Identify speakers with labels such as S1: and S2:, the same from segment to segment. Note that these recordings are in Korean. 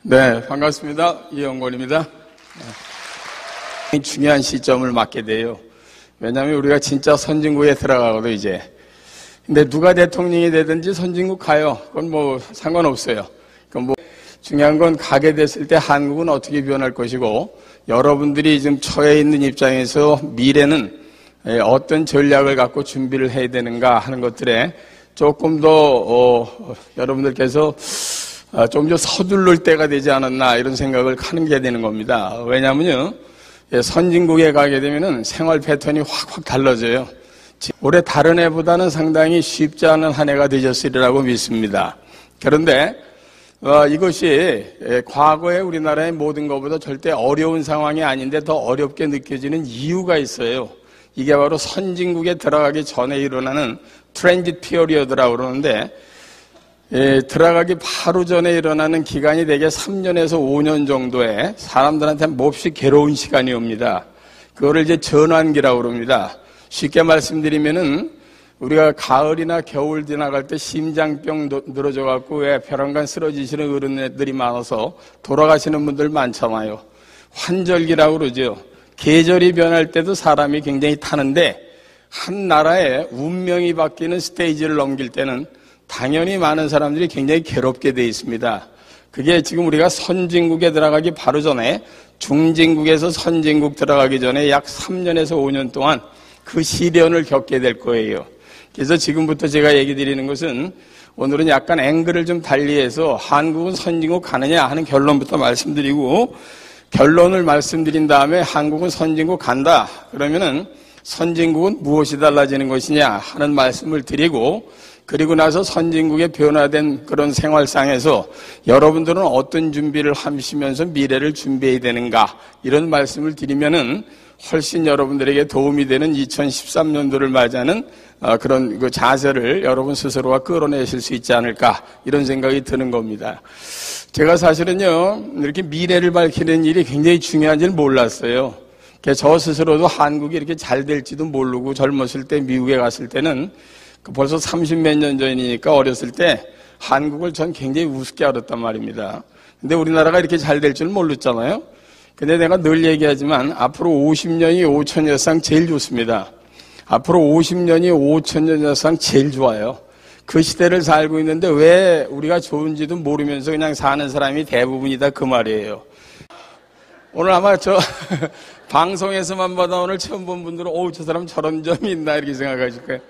S1: 네, 반갑습니다. 이영권입니다. 중요한 시점을 맞게 돼요. 왜냐하면 우리가 진짜 선진국에 들어가거든 이제. 근데 누가 대통령이 되든지 선진국 가요. 그건 뭐 상관없어요. 그건 뭐 중요한 건 가게 됐을 때 한국은 어떻게 변할 것이고, 여러분들이 지금 처해 있는 입장에서 미래는 어떤 전략을 갖고 준비를 해야 되는가 하는 것들에 조금 더 여러분들께서 좀 더 서두를 때가 되지 않았나 이런 생각을 하는 게 되는 겁니다. 왜냐하면요, 선진국에 가게 되면은 생활 패턴이 확 달라져요. 올해 다른 해보다는 상당히 쉽지 않은 한 해가 되셨으리라고 믿습니다. 그런데 이것이 과거에 우리나라의 모든 것보다 절대 어려운 상황이 아닌데 더 어렵게 느껴지는 이유가 있어요. 이게 바로 선진국에 들어가기 전에 일어나는 트랜짓 피어리어드라고 그러는데, 들어가기 바로 전에 일어나는 기간이 대개 3년에서 5년 정도의 사람들한테 몹시 괴로운 시간이 옵니다. 그거를 이제 전환기라고 그럽니다. 쉽게 말씀드리면은 우리가 가을이나 겨울 지나갈 때 심장병 늘어져 갖고 왜 벼랑간 쓰러지시는 어른들이 많아서 돌아가시는 분들 많잖아요. 환절기라고 그러죠. 계절이 변할 때도 사람이 굉장히 타는데, 한 나라의 운명이 바뀌는 스테이지를 넘길 때는 당연히 많은 사람들이 굉장히 괴롭게 돼 있습니다. 그게 지금 우리가 선진국에 들어가기 바로 전에, 중진국에서 선진국 들어가기 전에 약 3년에서 5년 동안 그 시련을 겪게 될 거예요. 그래서 지금부터 제가 얘기 드리는 것은, 오늘은 약간 앵글을 좀 달리해서 한국은 선진국 가느냐 하는 결론부터 말씀드리고, 결론을 말씀드린 다음에 한국은 선진국 간다 그러면은 선진국은 무엇이 달라지는 것이냐 하는 말씀을 드리고, 그리고 나서 선진국의 변화된 그런 생활상에서 여러분들은 어떤 준비를 하시면서 미래를 준비해야 되는가, 이런 말씀을 드리면은 훨씬 여러분들에게 도움이 되는 2013년도를 맞이하는 그런 그 자세를 여러분 스스로가 끌어내실 수 있지 않을까, 이런 생각이 드는 겁니다. 제가 사실은요, 이렇게 미래를 밝히는 일이 굉장히 중요한지는 몰랐어요. 저 스스로도 한국이 이렇게 잘 될지도 모르고, 젊었을 때 미국에 갔을 때는 벌써 30몇 년 전이니까 어렸을 때 한국을 전 굉장히 우습게 알았단 말입니다. 근데 우리나라가 이렇게 잘 될 줄 몰랐잖아요. 근데 내가 늘 얘기하지만 앞으로 50년이 5천 여상 제일 좋습니다. 앞으로 50년이 5천 여상 제일 좋아요. 그 시대를 살고 있는데 왜 우리가 좋은지도 모르면서 그냥 사는 사람이 대부분이다, 그 말이에요. 오늘 아마 저 방송에서만 봐도 오늘 처음 본 분들은 저 사람 저런 점이 있나 이렇게 생각하실 거예요.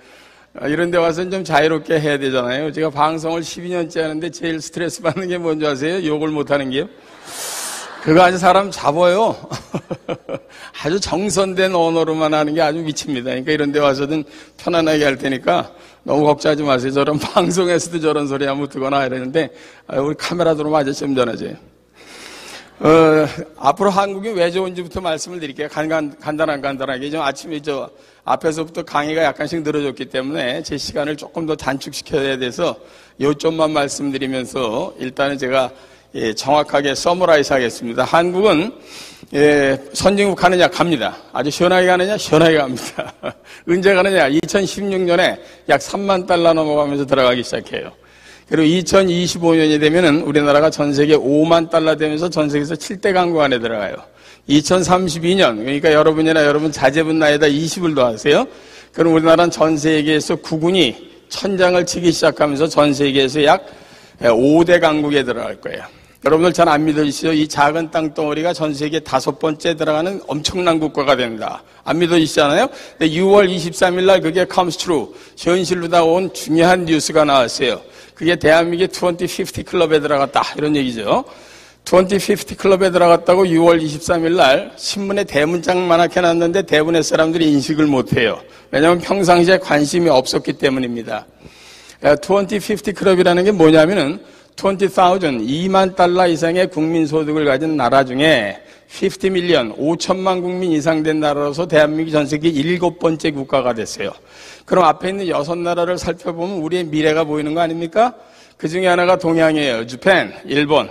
S1: 이런 데 와서는 좀 자유롭게 해야 되잖아요. 제가 방송을 12년째 하는데 제일 스트레스 받는 게 뭔지 아세요? 욕을 못하는 게요. 그거 아주 사람 잡아요. 아주 정선된 언어로만 하는 게 아주 미칩니다. 그러니까 이런 데 와서는 편안하게 할 테니까 너무 걱정하지 마세요. 저런 방송에서도 저런 소리 하면 듣거나 이러는데, 우리 카메라 들어오면 아주 좀 전하지. 앞으로 한국이 왜 좋은지부터 말씀을 드릴게요. 간단하게. 좀 아침에 앞에서부터 강의가 약간씩 늘어졌기 때문에 제 시간을 조금 더 단축시켜야 돼서 요점만 말씀드리면서 일단은 제가 정확하게 서머라이즈 하겠습니다. 한국은 선진국 가느냐? 갑니다. 아주 시원하게 가느냐? 시원하게 갑니다. 언제 가느냐? 2016년에 약 3만 달러 넘어가면서 들어가기 시작해요. 그리고 2025년이 되면은 우리나라가 전 세계 5만 달러 되면서 전 세계에서 7대 강국 안에 들어가요. 2032년, 그러니까 여러분이나 여러분 자제분 나이에다 20을 더하세요. 그럼 우리나라는 전 세계에서 국군이 천장을 치기 시작하면서 전 세계에서 약 5대 강국에 들어갈 거예요. 여러분들 잘 안 믿어지시죠? 이 작은 땅덩어리가 전 세계 5번째 들어가는 엄청난 국가가 됩니다. 안 믿어지시잖아요? 근데 6월 23일 날 그게 comes true, 현실로 다가온 중요한 뉴스가 나왔어요. 그게 대한민국의 2050 클럽에 들어갔다, 이런 얘기죠. 2050 클럽에 들어갔다고 6월 23일 날 신문에 대문짝만하게 났는데 대부분의 사람들이 인식을 못해요. 왜냐하면 평상시에 관심이 없었기 때문입니다. 2050 클럽이라는 게 뭐냐면은 2만 달러 이상의 국민소득을 가진 나라 중에 50 밀리언, 5천만 국민 이상 된 나라로서 대한민국이 전 세계 7번째 국가가 됐어요. 그럼 앞에 있는 6나라를 살펴보면 우리의 미래가 보이는 거 아닙니까? 그 중에 하나가 동양이에요. 주펜, 일본.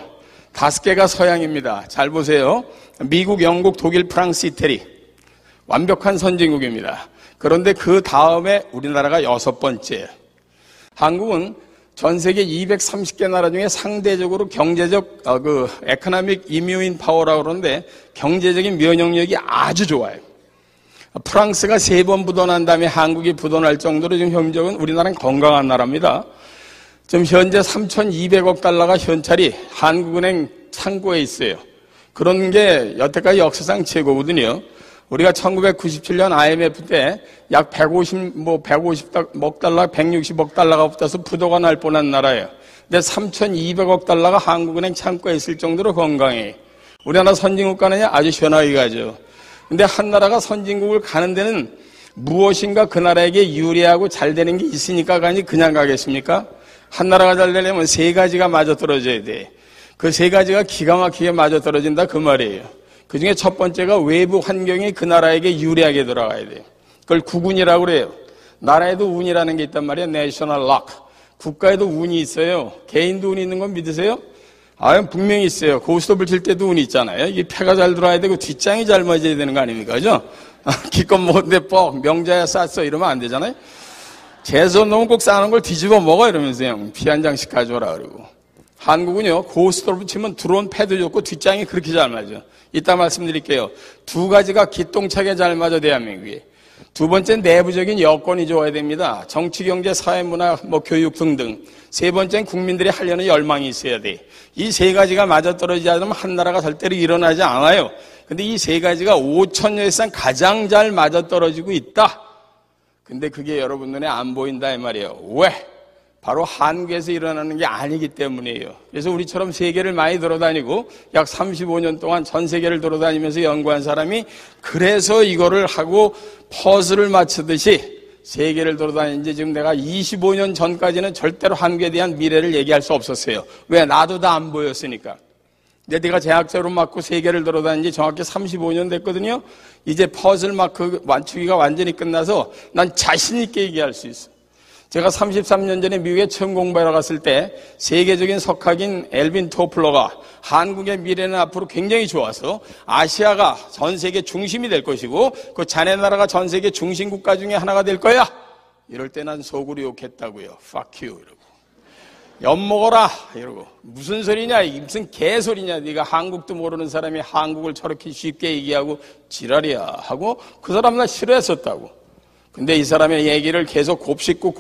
S1: 5개가 서양입니다. 잘 보세요. 미국, 영국, 독일, 프랑스, 이태리. 완벽한 선진국입니다. 그런데 그 다음에 우리나라가 6번째예요. 한국은 전 세계 230개 나라 중에 상대적으로 경제적, 에코노믹 이뮤인 파워라고 그러는데 경제적인 면역력이 아주 좋아요. 프랑스가 3번 부도난 다음에 한국이 부도날 정도로 지금 경제적은 우리나라는 건강한 나라입니다. 지금 현재 3,200억 달러가 현찰이 한국은행 창고에 있어요. 그런 게 여태까지 역사상 최고거든요. 우리가 1997년 IMF 때 약 150억 달러, 160억 달러가 붙어서 부도가 날 뻔한 나라예요. 근데 3,200억 달러가 한국은행 창고에 있을 정도로 건강해. 우리나라 선진국 가느냐? 아주 시원하게 가죠. 근데 한 나라가 선진국을 가는 데는 무엇인가 그 나라에게 유리하고 잘 되는 게 있으니까 가니 그냥 가겠습니까? 한 나라가 잘 되려면 3가지가 맞아떨어져야 돼. 그 3가지가 기가 막히게 맞아떨어진다 그 말이에요. 그 중에 첫 번째가 외부 환경이 그 나라에게 유리하게 돌아가야 돼요. 그걸 국운이라고 그래요. 나라에도 운이라는 게 있단 말이에요. 내셔널 락. 국가에도 운이 있어요. 개인도 운이 있는 건 믿으세요? 분명히 있어요. 고스톱을 칠 때도 운이 있잖아요. 이게 패가 잘 들어와야 되고 뒷장이 잘 맞아야 되는 거 아닙니까? 그죠? 기껏 먹었는데 명자야 쌌어 이러면 안 되잖아요. 재수없는 놈은 꼭 싸는 걸 뒤집어 먹어 이러면서요. 피 한 장씩 가져와라 그러고. 한국은요, 고스톱을 치면 들어온 패도 좋고 뒷장이 그렇게 잘 맞아. 이따 말씀드릴게요. 2가지가 기똥차게 잘 맞아, 대한민국에. 두 번째는 내부적인 여건이 좋아야 됩니다. 정치, 경제, 사회, 문화, 교육 등등. 3번째는 국민들이 하려는 열망이 있어야 돼. 이 3가지가 맞아떨어지지 않으면 한 나라가 절대로 일어나지 않아요. 근데 이 3가지가 5천년 이상 가장 잘 맞아떨어지고 있다. 근데 그게 여러분 눈에 안 보인다 이 말이에요. 왜? 바로 한국에서 일어나는 게 아니기 때문이에요. 그래서 우리처럼 세계를 많이 돌아다니고 약 35년 동안 전 세계를 돌아다니면서 연구한 사람이 그래서 이거를 하고 퍼즐을 맞추듯이 세계를 돌아다닌 지 지금 내가 25년 전까지는 절대로 한국에 대한 미래를 얘기할 수 없었어요. 왜? 나도 다 안 보였으니까. 근데 내가 제약자로 맞고 세계를 돌아다닌 지 정확히 35년 됐거든요. 이제 퍼즐 맞추기가 완전히 끝나서 난 자신 있게 얘기할 수 있어. 제가 33년 전에 미국에 처음 공부하러 갔을 때 세계적인 석학인 엘빈 토플러가 한국의 미래는 앞으로 굉장히 좋아서 아시아가 전 세계 중심이 될 것이고 그 자네 나라가 전 세계 중심 국가 중에 하나가 될 거야. 이럴 때 난 속으로 욕했다고요. Fuck you 이러고. 엿먹어라 이러고. 무슨 소리냐, 무슨 개소리냐, 네가 한국도 모르는 사람이 한국을 저렇게 쉽게 얘기하고 지랄이야 하고 그 사람 나 싫어했었다고. 근데 이 사람의 얘기를 계속 곱씹고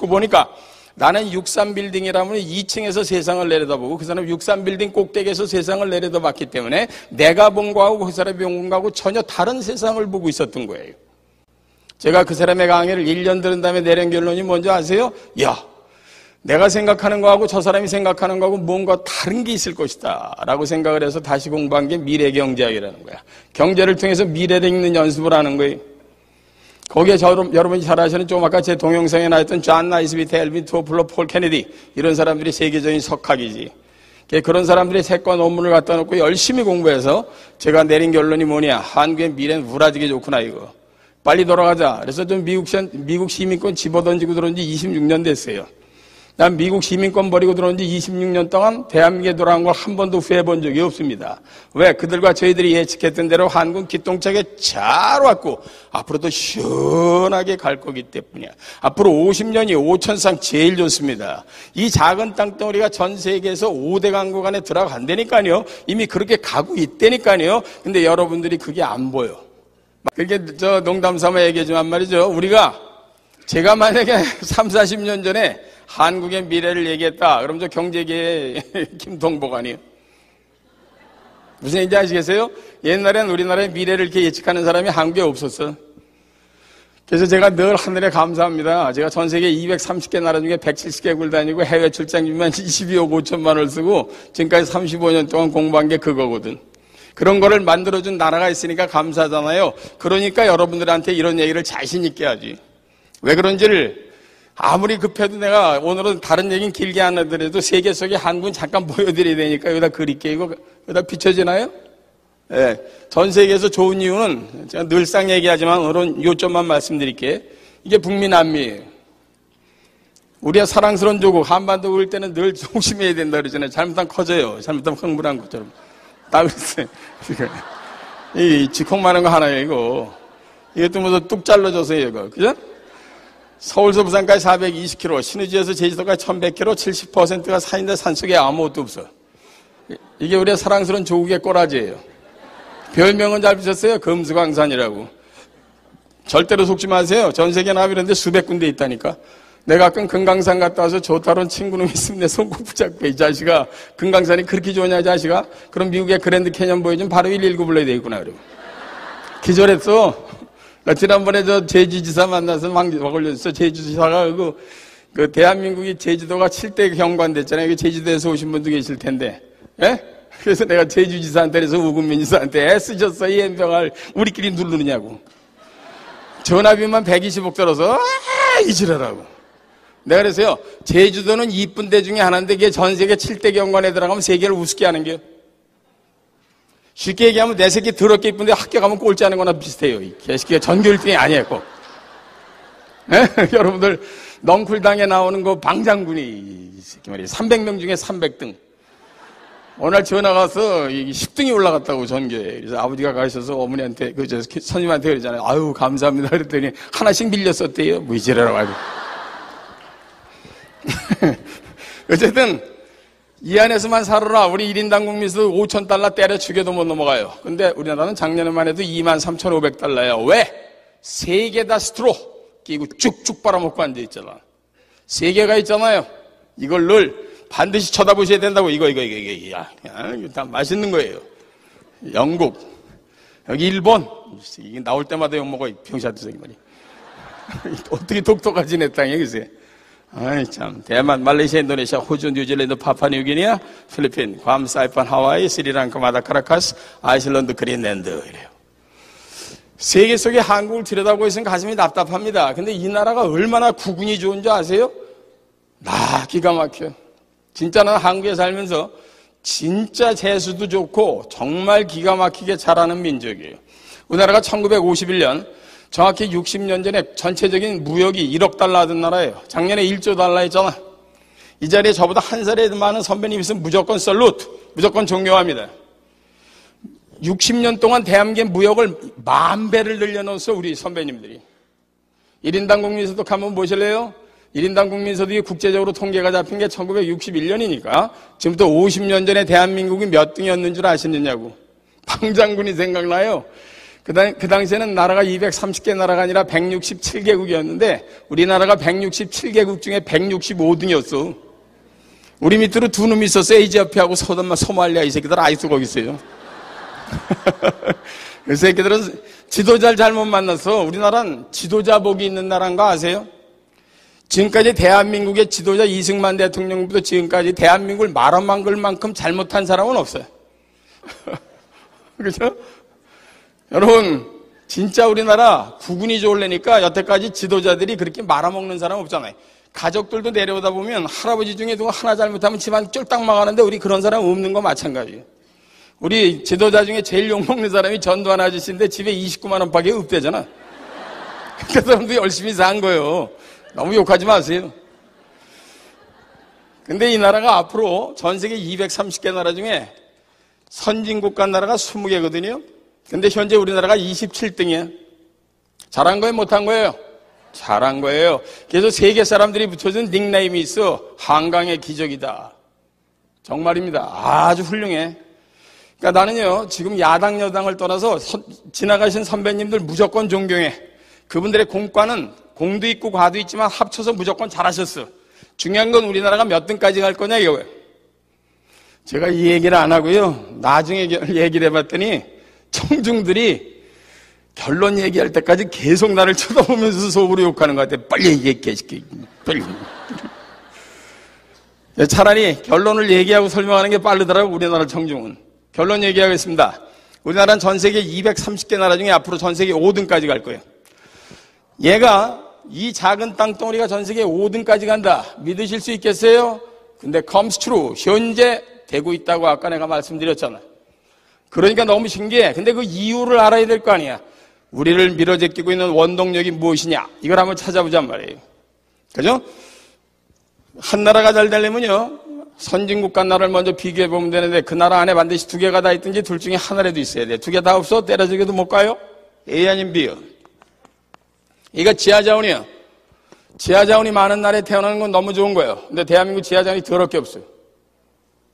S1: 보니까 나는 63빌딩이라면 2층에서 세상을 내려다보고 그 사람 63빌딩 꼭대기에서 세상을 내려다봤기 때문에 내가 본 거하고 그 사람이 본 거하고 전혀 다른 세상을 보고 있었던 거예요. 제가 그 사람의 강의를 1년 들은 다음에 내린 결론이 뭔지 아세요? 야, 내가 생각하는 거하고 저 사람이 생각하는 거하고 뭔가 다른 게 있을 것이다 라고 생각을 해서 다시 공부한 게 미래경제학이라는 거야. 경제를 통해서 미래를 읽는 연습을 하는 거예요. 거기에 여러분이 잘 아시는 좀 아까 제 동영상에 나왔던 존 나이스비트, 엘빈 토플러, 폴 케네디 이런 사람들이 세계적인 석학이지. 그런 사람들이 책과 논문을 갖다 놓고 열심히 공부해서 제가 내린 결론이 뭐냐. 한국의 미래는 우라지게 좋구나 이거. 빨리 돌아가자. 그래서 좀 미국 시민권 집어던지고 들어온 지 26년 됐어요. 난 미국 시민권 버리고 들어온 지 26년 동안 대한민국에 돌아온 걸 한 번도 후회해 본 적이 없습니다. 왜? 그들과 저희들이 예측했던 대로 한국 기똥차게 잘 왔고 앞으로도 시원하게 갈 거기 때문이야. 앞으로 50년이 5천상 제일 좋습니다. 이 작은 땅덩어리가 전 세계에서 5대 강국 안에 들어간다니까요. 이미 그렇게 가고 있다니까요. 근데 여러분들이 그게 안 보여. 그렇게 농담 삼아 얘기하지만 말이죠. 제가 만약에 30-40년 전에 한국의 미래를 얘기했다. 그럼 저 경제계의 김동복 아니에요? 무슨 얘기인지 아시겠어요? 옛날엔 우리나라의 미래를 이렇게 예측하는 사람이 한국에 없었어. 그래서 제가 늘 하늘에 감사합니다. 제가 전 세계 230개 나라 중에 170개국을 다니고 해외 출장비만 22억 5천만 원을 쓰고 지금까지 35년 동안 공부한 게 그거거든. 그런 거를 만들어준 나라가 있으니까 감사하잖아요. 그러니까 여러분들한테 이런 얘기를 자신 있게 하지. 왜 그런지를 아무리 급해도 내가 오늘은 다른 얘기는 길게 안 하더라도 세계 속에 한국은 잠깐 보여드려야 되니까 여기다 그릴게. 여기다 비춰지나요? 예. 전 세계에서 좋은 이유는 제가 늘상 얘기하지만 오늘은 요점만 말씀드릴게. 이게 북미 남미예요. 우리가 사랑스러운 조국 한반도 올 때는 늘 조심해야 된다 그러잖아요. 잘못하면 커져요. 잘못하면 흥분한 것처럼. 다 그랬어요. 이 지콩 많은 거 하나예요, 이거. 이것도 뚝 잘라줘서 이거. 그죠? 서울서 부산까지 420km, 신의주에서 제주도까지 1100km, 70%가 산인데 산속에 아무것도 없어. 이게 우리의 사랑스러운 조국의 꼬라지예요. 별명은 잘 붙였어요. 금수강산이라고. 절대로 속지 마세요. 전 세계 나와 이런 데 수백 군데 있다니까. 내가 가끔 금강산 갔다 와서 좋다는 친구는 있으면 내 손꼭 붙잡고, 이 자식아, 금강산이 그렇게 좋냐, 이 자식아? 그럼 미국의 그랜드 캐년 보여주면 바로 119 불러야 되겠구나, 그러고. 기절했어. 나 지난번에 저 제주지사 만나서 막 걸렸어. 제주지사가 그 대한민국이 제주도가 7대 경관됐잖아요. 여기 제주도에서 오신 분도 계실 텐데. 예? 그래서 내가 제주지사한테 그래서 우금민 지사한테 애쓰셨어, 이 연병을 우리끼리 누르느냐고. 전화비만 120억 들어서 이지랄하고. 내가 그래서요, 제주도는 이쁜 데 중에 하나인데 이게 전 세계 7대 경관에 들어가면 세계를 우습게 하는 게, 쉽게 얘기하면 내 새끼 더럽게 이쁜데 학교 가면 꼴찌 하는 거나 비슷해요. 이 개새끼가 전교 1등이 아니에요, 꼭. 네? 여러분들 넝쿨당에 나오는 거 방장군이 이 새끼 말이에요. 300명 중에 300등. 오늘 전화가 와서 10등이 올라갔다고, 전교에. 그래서 아버지가 가셔서 어머니한테, 선생님한테 그러잖아요. 아유, 감사합니다. 그랬더니 하나씩 밀렸었대요. 뭐 이제라고 하고. 어쨌든 이 안에서만 살아라. 우리 1인당 국민수 5,000달러 때려 죽여도 못 넘어가요. 근데 우리나라는 작년에만 해도 23,500달러예요. 왜? 세 개 다 스트로 끼고 쭉쭉 빨아먹고 앉아있잖아. 세 개가 있잖아요. 이걸 늘 반드시 쳐다보셔야 된다고. 이거 다 맛있는 거예요. 영국, 여기 일본, 이게 나올 때마다 욕먹어. 병사들 말이. 어떻게 독특하지 내 땅에, 글쎄. 아이, 참. 대만, 말레이시아, 인도네시아, 호주, 뉴질랜드, 파푸아뉴기니아, 필리핀, 괌, 사이판, 하와이, 스리랑카, 마다카라카스, 아이슬란드, 그린랜드. 이래요. 세계 속에 한국을 들여다보고 있으면 가슴이 답답합니다. 근데 이 나라가 얼마나 구군이 좋은 줄 아세요? 기가 막혀요. 진짜 난 한국에 살면서 진짜 재수도 좋고 정말 기가 막히게 잘하는 민족이에요. 우리나라가 1951년 정확히 60년 전에 전체적인 무역이 1억 달러 하던 나라예요. 작년에 1조 달러 했잖아. 이 자리에 저보다 한 살이 많은 선배님 있으면 무조건 살루트, 무조건 존경합니다. 60년 동안 대한민국의 무역을 10,000배를 늘려놓았어, 우리 선배님들이. 1인당 국민소득 한번 보실래요? 1인당 국민소득이 국제적으로 통계가 잡힌 게 1961년이니까 지금부터 50년 전에 대한민국이 몇 등이었는 줄 아시느냐고. 방장군이 생각나요. 그 당시에는 나라가 230개 나라가 아니라 167개국이었는데 우리나라가 167개국 중에 165등이었어. 우리 밑으로 두 놈이 있었어. 에이지어피하고 소말리아. 이 새끼들 아직도 거기 있어요. 그 새끼들은 지도자를 잘못 만났어. 우리나라는 지도자 복이 있는 나라인 거 아세요? 지금까지 대한민국의 지도자 이승만 대통령부터 지금까지 대한민국을 말아만 걸 만큼 잘못한 사람은 없어요. 그렇죠? 여러분, 진짜 우리나라 구군이 좋으려니까 여태까지 지도자들이 그렇게 말아먹는 사람 없잖아요. 가족들도 내려오다 보면 할아버지 중에 누가 하나 잘못하면 집안 쫄딱 망하는데 우리 그런 사람 없는 거 마찬가지예요. 우리 지도자 중에 제일 욕먹는 사람이 전두환 아저씨인데 집에 29만 원밖에 없대잖아. 그 사람도 열심히 산 거예요. 너무 욕하지 마세요. 근데 이 나라가 앞으로 전 세계 230개 나라 중에 선진국가 나라가 20개거든요. 근데 현재 우리나라가 27등이에요. 잘한 거예요, 못한 거예요? 잘한 거예요. 그래서 세계 사람들이 붙여준 닉네임이 있어. 한강의 기적이다. 정말입니다. 아주 훌륭해. 그러니까 나는요, 지금 야당, 여당을 떠나서 지나가신 선배님들 무조건 존경해. 그분들의 공과는 공도 있고 과도 있지만 합쳐서 무조건 잘하셨어. 중요한 건 우리나라가 몇 등까지 갈 거냐, 이거예요. 제가 이 얘기를 안 하고요. 나중에 얘기를 해봤더니 청중들이 결론 얘기할 때까지 계속 나를 쳐다보면서 속으로 욕하는 것 같아. 빨리 얘기해, 개새끼. 빨리. 차라리 결론을 얘기하고 설명하는 게 빠르더라고, 우리나라 청중은. 결론 얘기하겠습니다. 우리나라는 전 세계 230개 나라 중에 앞으로 전 세계 5등까지 갈 거예요. 얘가 이 작은 땅덩어리가 전 세계 5등까지 간다. 믿으실 수 있겠어요? 근데 comes true. 현재 되고 있다고 아까 내가 말씀드렸잖아. 그러니까 너무 신기해. 근데 그 이유를 알아야 될 거 아니야. 우리를 밀어제끼고 있는 원동력이 무엇이냐. 이걸 한번 찾아보잔 말이에요. 그죠? 한 나라가 잘 되려면요, 선진국가 나라를 먼저 비교해보면 되는데 그 나라 안에 반드시 두 개가 다 있든지 둘 중에 하나라도 있어야 돼. 두 개 다 없어? 때려주기도 못 가요? A 아니면 B요. 이거 지하자원이야. 지하자원이 많은 나라에 태어나는 건 너무 좋은 거예요. 근데 대한민국 지하자원이 더럽게 없어요.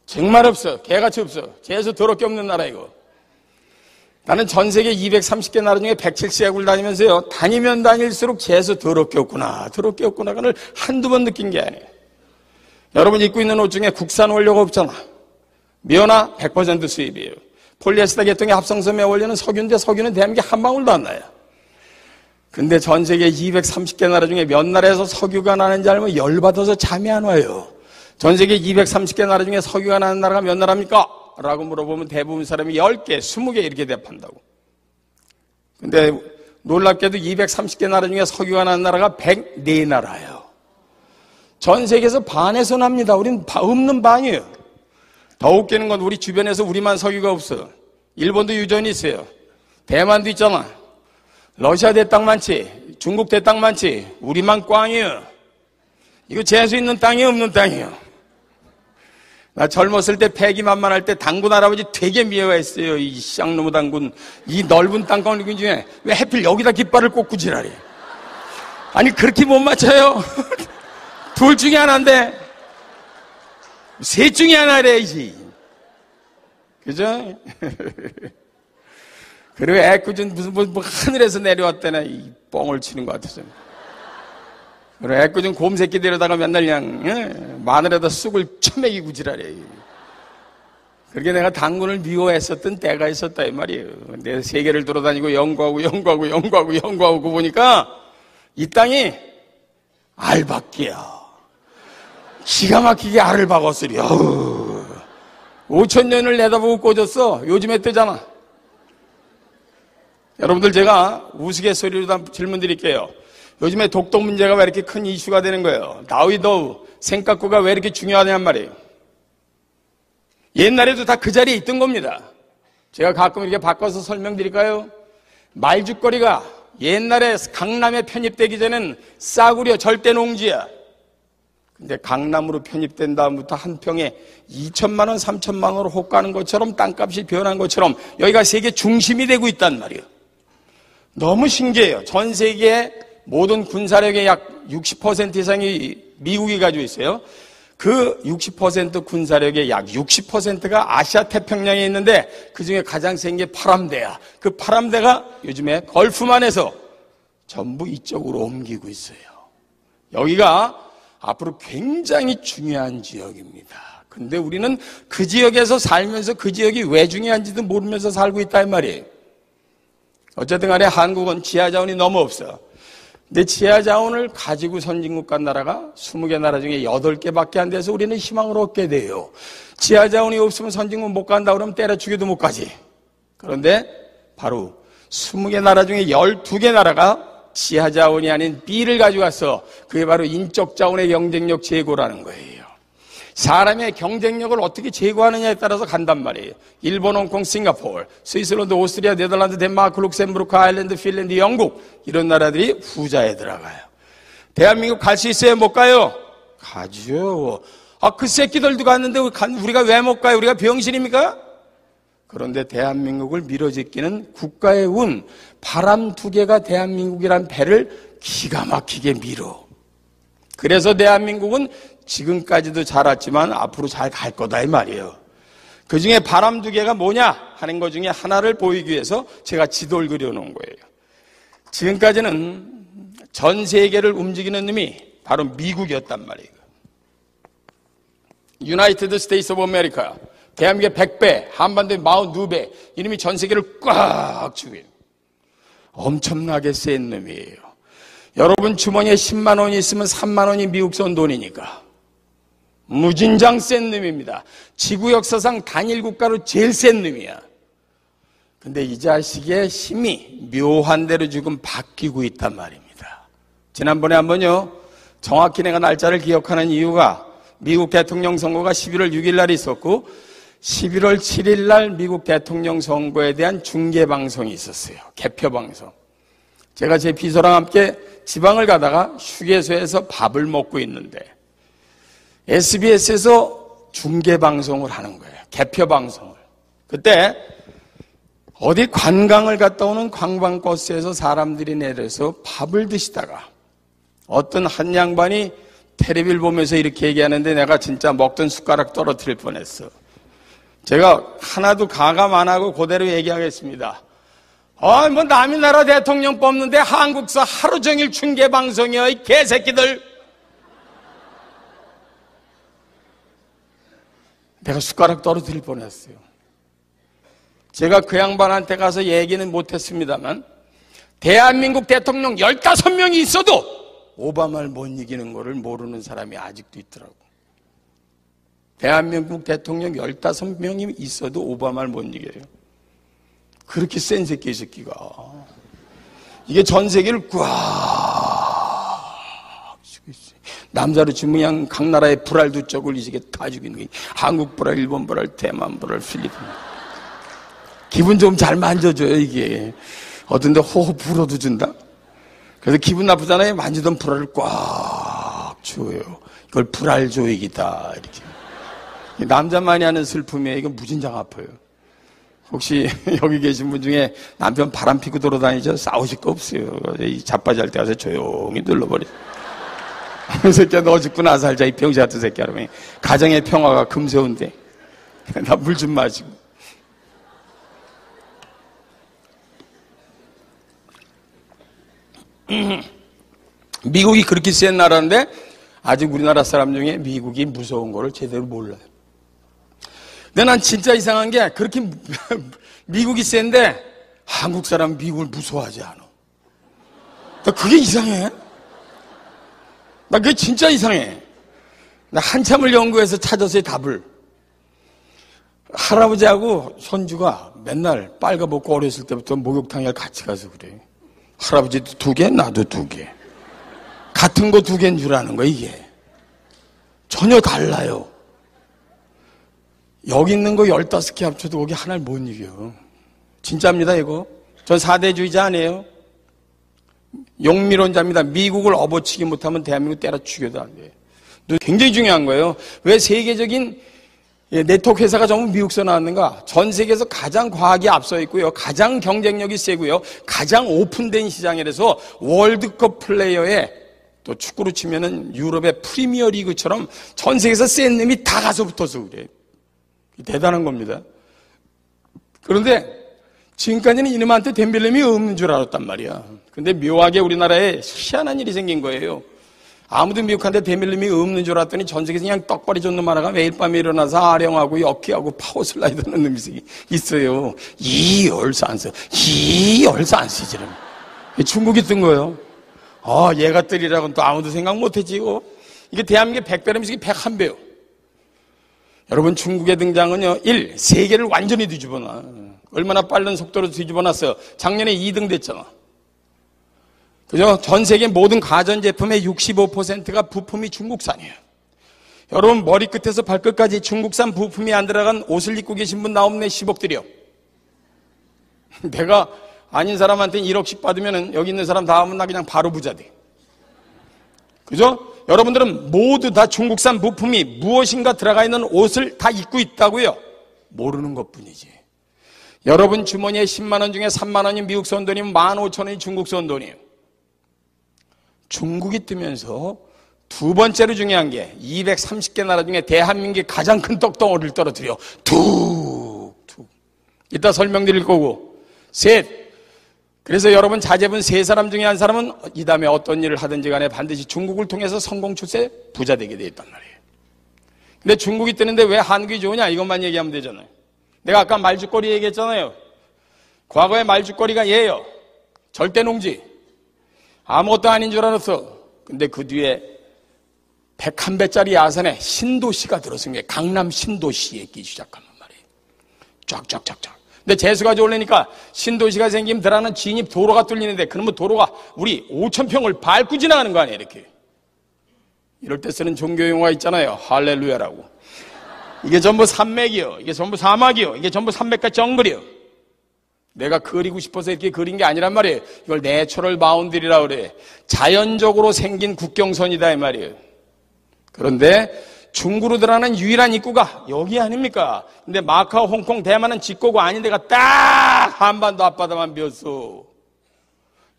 S1: 정말 없어요. 개같이 없어요. 재수 더럽게 없는 나라 이거. 나는 전 세계 230개 나라 중에 170개국을 다니면서요. 다니면 다닐수록 재수 더럽게 없구나. 더럽게 없구나. 그걸 한두 번 느낀 게 아니에요. 여러분 입고 있는 옷 중에 국산 원료가 없잖아. 미연화 100% 수입이에요. 폴리에스터 계통의 합성섬에 원료는 석유인데 석유는 대한민국에 한 방울도 안 나요. 근데 전 세계 230개 나라 중에 몇 나라에서 석유가 나는지 알면 열받아서 잠이 안 와요. 전 세계 230개 나라 중에 석유가 나는 나라가 몇 나라입니까? 라고 물어보면 대부분 사람이 10개, 20개 이렇게 대답한다고. 근데 놀랍게도 230개 나라 중에 석유가 나는 나라가 104나라예요. 전 세계에서 반에서 납니다. 우린 없는 반이에요. 더 웃기는 건 우리 주변에서 우리만 석유가 없어. 일본도 유전이 있어요. 대만도 있잖아. 러시아 대땅 많지. 중국 대땅 많지. 우리만 꽝이에요. 이거 재수 있는 땅이 없는 땅이에요. 나 젊었을 때 패기만만할 때 당군 할아버지 되게 미워했어요. 이 쌍놈의 당군. 이 넓은 땅덩이 중에 왜 하필 여기다 깃발을 꽂고 지랄해. 아니 그렇게 못 맞춰요. 둘 중에 하나인데 셋 중에 하나래야지. 그죠? 그리고 애꿎은 무슨 뭐 하늘에서 내려왔다나 이 뻥을 치는 것 같아서. 그리고 애꿎은 곰새끼 데려다가 맨날 그냥 마늘에다 쑥을 쳐먹이고 지랄해. 그렇게 내가 당군을 미워했었던 때가 있었다 이 말이에요. 내가 세계를 돌아다니고 연구하고 보니까 이 땅이 알박기야. 기가 막히게 알을 박았으리. 5,000년을 내다보고 꽂았어. 요즘에 뜨잖아. 여러분들 제가 우스갯소리로 질문 드릴게요. 요즘에 독도 문제가 왜 이렇게 큰 이슈가 되는 거예요? 다위도우 생각구가 왜 이렇게 중요하냐는 말이에요. 옛날에도 다 그 자리에 있던 겁니다. 제가 가끔 이렇게 바꿔서 설명드릴까요? 말죽거리가 옛날에 강남에 편입되기 전에는 싸구려 절대 농지야. 근데 강남으로 편입된 다음부터 한 평에 2천만 원, 3천만 원으로 혹가는 것처럼 땅값이 변한 것처럼 여기가 세계 중심이 되고 있단 말이에요. 너무 신기해요. 전 세계의 모든 군사력의 약 60% 이상이 미국이 가지고 있어요. 그 60% 군사력의 약 60%가 아시아 태평양에 있는데 그중에 가장 센 게 파람대야. 그 파람대가 요즘에 걸프만에서 전부 이쪽으로 옮기고 있어요. 여기가 앞으로 굉장히 중요한 지역입니다. 근데 우리는 그 지역에서 살면서 그 지역이 왜 중요한지도 모르면서 살고 있다 이 말이에요. 어쨌든 간에 한국은 지하자원이 너무 없어. 근데 지하자원을 가지고 선진국 간 나라가 20개 나라 중에 8개밖에 안 돼서 우리는 희망을 얻게 돼요. 지하자원이 없으면 선진국 못 간다 그러면 때려 죽여도 못 가지. 그런데 바로 20개 나라 중에 12개 나라가 지하자원이 아닌 B를 가져가서 그게 바로 인적자원의 경쟁력 제고라는 거예요. 사람의 경쟁력을 어떻게 제고하느냐에 따라서 간단 말이에요. 일본, 홍콩, 싱가포르, 스위스랜드, 오스트리아, 네덜란드, 덴마크, 룩셈부르크, 아일랜드, 핀란드, 영국 이런 나라들이 후자에 들어가요. 대한민국 갈 수 있어요? 못 가요? 가죠. 그 새끼들도 갔는데 우리가 왜 못 가요? 우리가 병신입니까? 그런데 대한민국을 밀어제끼는 국가의 운, 바람 두 개가 대한민국이란 배를 기가 막히게 밀어. 그래서 대한민국은 지금까지도 잘 왔지만 앞으로 잘 갈 거다 이 말이에요. 그 중에 바람 두 개가 뭐냐 하는 것 중에 하나를 보이기 위해서 제가 지도를 그려놓은 거예요. 지금까지는 전 세계를 움직이는 놈이 바로 미국이었단 말이에요. 유나이티드 스테이트 오브 아메리카. 대한민국의 100배, 한반도의 42배, 이놈이 전 세계를 꽉 쥐고요. 엄청나게 센 놈이에요. 여러분 주머니에 10만 원이 있으면 3만 원이 미국 쏜 돈이니까. 무진장 센 놈입니다. 지구 역사상 단일 국가로 제일 센 놈이야. 근데 이 자식의 힘이 묘한 대로 지금 바뀌고 있단 말입니다. 지난번에 한번요, 정확히 내가 날짜를 기억하는 이유가 미국 대통령 선거가 11월 6일 날 있었고 11월 7일 날 미국 대통령 선거에 대한 중계방송이 있었어요. 개표방송. 제가 제 비서랑 함께 지방을 가다가 휴게소에서 밥을 먹고 있는데 SBS에서 중계방송을 하는 거예요. 개표방송을. 그때 어디 관광을 갔다 오는 관광버스에서 사람들이 내려서 밥을 드시다가 어떤 한 양반이 텔레비를 보면서 이렇게 얘기하는데 내가 진짜 먹던 숟가락 떨어뜨릴 뻔했어. 제가 하나도 가감 안 하고 그대로 얘기하겠습니다. 뭐 남의 나라 대통령 뽑는데 한국사 하루 종일 중계 방송이야, 이 개새끼들. 내가 숟가락 떨어뜨릴 뻔했어요. 제가 그 양반한테 가서 얘기는 못했습니다만 대한민국 대통령 15명이 있어도 오바마를 못 이기는 거를 모르는 사람이 아직도 있더라고. 대한민국 대통령 15명이 있어도 오바마를 못 이겨요. 그렇게 센 새끼, 이 새끼가. 이게 전 세계를 꽉 쥐고 있어요. 남자로 치면 그냥 각 나라의 불알 두 쪽을 이 새끼 다 쥐고 있는 거예요. 한국 불알, 일본 불알, 대만 불알, 필리핀. 기분 좀 잘 만져줘요, 이게. 어떤 데 호흡 불어도 준다? 그래서 기분 나쁘잖아요. 만지던 불알을 꽉 쥐어요. 이걸 불알 조익이다, 이렇게. 남자만이 하는 슬픔이에요. 이건 무진장 아파요. 혹시 여기 계신 분 중에 남편 바람 피고 돌아다니죠? 싸우실 거 없어요. 이 자빠지 할 때 가서 조용히 눌러버려. 이 새끼야, 너 죽고 나서 살자, 이 병신 같은 새끼야. 가정의 평화가 금세운데. 나 물 좀 마시고. 미국이 그렇게 센 나라인데 아직 우리나라 사람 중에 미국이 무서운 거를 제대로 몰라요. 근데 난 진짜 이상한 게 그렇게 미국이 센데 한국 사람 미국을 무서워하지 않아. 나 그게 이상해. 나 그게 진짜 이상해. 나 한참을 연구해서 찾았어요, 답을. 할아버지하고 손주가 맨날 빨가벗고 어렸을 때부터 목욕탕에 같이 가서 그래. 할아버지도 2개, 나도 2개. 같은 거 2개인 줄 아는 거야, 이게. 전혀 달라요. 여기 있는 거 15개 합쳐도 거기 하나를 못 이겨. 진짜입니다, 이거. 전 사대주의자 아니에요. 용미론자입니다. 미국을 업어치기 못하면 대한민국 때려 죽여도 안 돼요. 굉장히 중요한 거예요. 왜 세계적인 네트워크 회사가 전부 미국서 나왔는가? 전 세계에서 가장 과학이 앞서 있고요. 가장 경쟁력이 세고요. 가장 오픈된 시장이라서 월드컵 플레이어에 또 축구로 치면은 유럽의 프리미어 리그처럼 전 세계에서 센 놈이 다 가서 붙어서 그래. 대단한 겁니다. 그런데 지금까지는 이놈한테 댐빌렘이 없는 줄 알았단 말이야. 근데 묘하게 우리나라에 희한한 일이 생긴 거예요. 아무도 미국한테 댐빌렘이 없는 줄 알았더니 전 세계에서 그냥 떡벌이 좋는 놈 하나가 매일 밤에 일어나서 아령하고 역기하고 파워슬라이드 하는 놈이 있어요. 이 얼싸 안 써. 이 얼싸 안 쓰지. 중국이 뜬 거예요. 얘가 뜨리라고는 또 아무도 생각 못했지. 이게 대한민국의 100배라면 이게 101배요. 여러분, 중국의 등장은요, 세계를 완전히 뒤집어놔. 얼마나 빠른 속도로 뒤집어놨어요. 작년에 2등 됐잖아. 그죠? 전 세계 모든 가전제품의 65%가 부품이 중국산이에요. 여러분, 머리끝에서 발끝까지 중국산 부품이 안 들어간 옷을 입고 계신 분 나옵네, 10억 들여. 내가 아닌 사람한테 1억씩 받으면 여기 있는 사람 다 하면 나 그냥 바로 부자 돼. 그죠? 여러분들은 모두 다 중국산 부품이 무엇인가 들어가 있는 옷을 다 입고 있다고요? 모르는 것 뿐이지. 여러분 주머니에 10만 원 중에 3만 원이 미국 선 돈이면 15,000원이 중국 선 돈이에요. 중국이 뜨면서 두 번째로 중요한 게 230개 나라 중에 대한민국의 가장 큰 떡덩어리를 떨어뜨려. 툭툭. 이따 설명드릴 거고. 셋. 그래서 여러분 자제분 3사람 중에 한 사람은 이 다음에 어떤 일을 하든지 간에 반드시 중국을 통해서 성공 출세 부자 되게 돼 있단 말이에요. 근데 중국이 뜨는데 왜 한국이 좋으냐? 이것만 얘기하면 되잖아요. 내가 아까 말죽거리 얘기했잖아요. 과거의 말죽거리가 얘예요. 절대농지. 아무것도 아닌 줄 알았어. 근데 그 뒤에 101배짜리 야산에 신도시가 들어선 게 강남 신도시에 있기 시작하는 말이에요. 쫙쫙쫙쫙. 근데 재수가 좋으려니까 신도시가 생기면 들어가는 진입 도로가 뚫리는데 그러면 도로가 우리 5,000평을 밟고 지나가는 거 아니에요, 이렇게. 이럴 때 쓰는 종교용어가 있잖아요. 할렐루야라고. 이게 전부 산맥이요. 이게 전부 사막이요. 이게 전부 산맥과 정글이요. 내가 그리고 싶어서 이렇게 그린 게 아니란 말이에요. 이걸 내추럴 바운드리라고 그래. 자연적으로 생긴 국경선이다 이 말이에요. 그런데 중국으로 들어가는 유일한 입구가 여기 아닙니까? 근데 마카오, 홍콩, 대만은 직고고 아닌 데가 딱 한반도 앞바다만 비었어.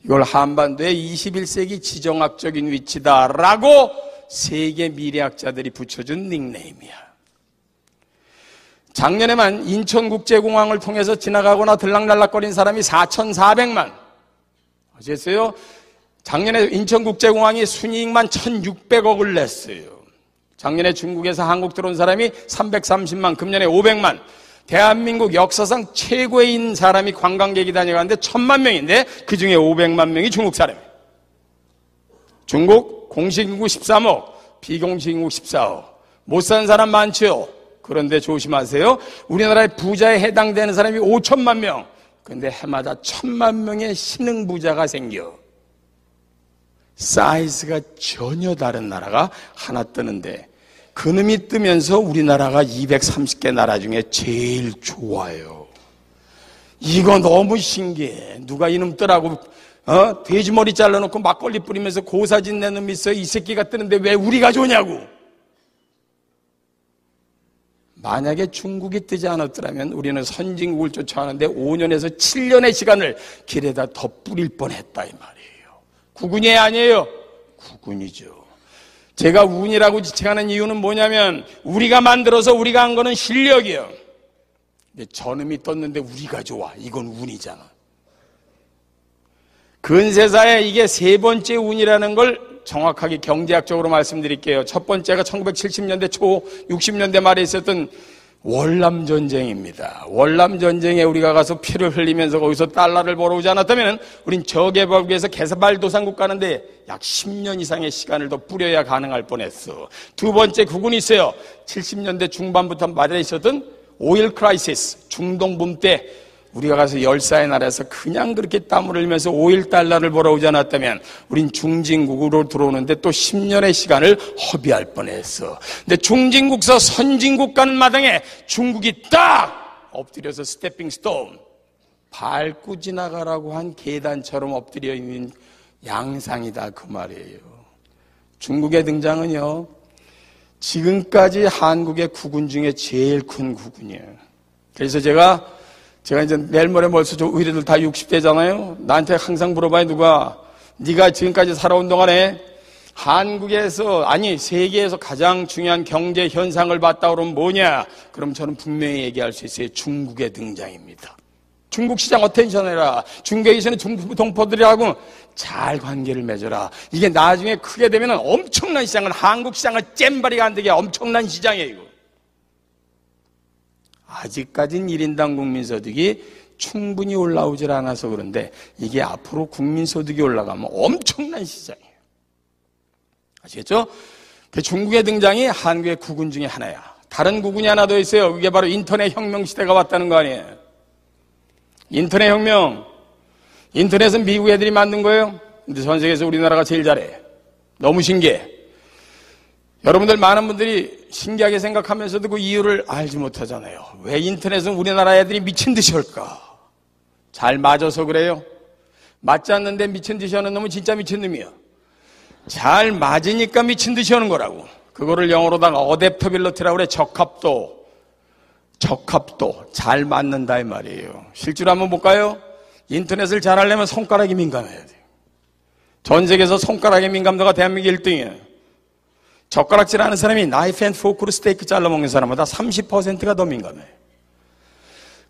S1: 이걸 한반도의 21세기 지정학적인 위치다라고 세계 미래학자들이 붙여준 닉네임이야. 작년에만 인천국제공항을 통해서 지나가거나 들락날락거린 사람이 4,400만. 아시겠어요? 작년에 인천국제공항이 순이익만 1,600억을 냈어요. 작년에 중국에서 한국 들어온 사람이 330만, 금년에 500만. 대한민국 역사상 최고인 사람이 관광객이 다녀가는데 1,000만 명인데 그 중에 500만 명이 중국 사람이에요. 중국 공식 인구 13억, 비공식 인구 14억. 못 사는 사람 많죠. 그런데 조심하세요. 우리나라의 부자에 해당되는 사람이 5천만 명. 그런데 해마다 1,000만 명의 신흥 부자가 생겨. 사이즈가 전혀 다른 나라가 하나 뜨는데 그놈이 뜨면서 우리나라가 230개 나라 중에 제일 좋아요. 이거 너무 신기해. 누가 이놈 뜨라고 돼지머리 잘라놓고 막걸리 뿌리면서 고사진 내는 놈이 있어요. 이 새끼가 뜨는데 왜 우리가 좋냐고. 만약에 중국이 뜨지 않았더라면 우리는 선진국을 쫓아가는데 5년에서 7년의 시간을 길에다 더 뿌릴 뻔했다 이 말이에요. 구군이 아니에요. 구군이죠. 제가 운이라고 지칭하는 이유는 뭐냐면 우리가 만들어서 우리가 한 거는 실력이에요. 근데 저놈이 떴는데 우리가 좋아. 이건 운이잖아. 근세사에 이게 세 번째 운이라는 걸 정확하게 경제학적으로 말씀드릴게요. 첫 번째가 1970년대 초 60년대 말에 있었던 월남전쟁입니다. 월남전쟁에 우리가 가서 피를 흘리면서 거기서 달러를 벌어오지 않았다면 우린 저개발국에서 개발도상국 가는데 약 10년 이상의 시간을 더 뿌려야 가능할 뻔했어. 두 번째 구군이 있어요. 70년대 중반부터 맞아 있었던 오일 크라이시스, 중동붐 때 우리가 가서 열사의 나라에서 그냥 그렇게 땀을 흘리면서 5.1달러를 벌어오지 않았다면 우린 중진국으로 들어오는데 또 10년의 시간을 허비할 뻔했어. 근데 중진국서 선진국 가는 마당에 중국이 딱 엎드려서 스태핑 스톤, 밟고 지나가라고 한 계단처럼 엎드려 있는 양상이다 그 말이에요. 중국의 등장은요, 지금까지 한국의 국군 중에 제일 큰 국군이에요. 그래서 제가 이제 내일 모레 벌써 우리들 다 60대잖아요. 나한테 항상 물어봐요. 누가 네가 지금까지 살아온 동안에 한국에서 아니 세계에서 가장 중요한 경제 현상을 봤다 그러면 뭐냐? 그럼 저는 분명히 얘기할 수 있어요. 중국의 등장입니다. 중국 시장 어텐션해라. 중국에서는 중국 동포들이라고 잘 관계를 맺어라. 이게 나중에 크게 되면 엄청난 시장을, 한국 시장을 잼바리가 안 되게 엄청난 시장이에요. 이거. 아직까진 1인당 국민소득이 충분히 올라오질 않아서 그런데 이게 앞으로 국민소득이 올라가면 엄청난 시장이에요. 아시겠죠? 그 중국의 등장이 한국의 국군 중에 하나야. 다른 국군이 하나 더 있어요. 그게 바로 인터넷 혁명 시대가 왔다는 거 아니에요. 인터넷 혁명. 인터넷은 미국 애들이 만든 거예요. 근데 전 세계에서 우리나라가 제일 잘해. 너무 신기해. 여러분들 많은 분들이 신기하게 생각하면서도 그 이유를 알지 못하잖아요. 왜 인터넷은 우리나라 애들이 미친 듯이 할까? 잘 맞아서 그래요. 맞지 않는데 미친 듯이 하는 놈은 진짜 미친 놈이야. 잘 맞으니까 미친 듯이 하는 거라고. 그거를 영어로다가 어댑터빌리티라고 그래. 적합도 잘 맞는다 이 말이에요. 실제로 한번 볼까요? 인터넷을 잘 하려면 손가락이 민감해야 돼요. 전 세계에서 손가락의 민감도가 대한민국 1등이에요. 젓가락질 하는 사람이 나이프 앤 포크로 스테이크 잘라 먹는 사람보다 30%가 더 민감해.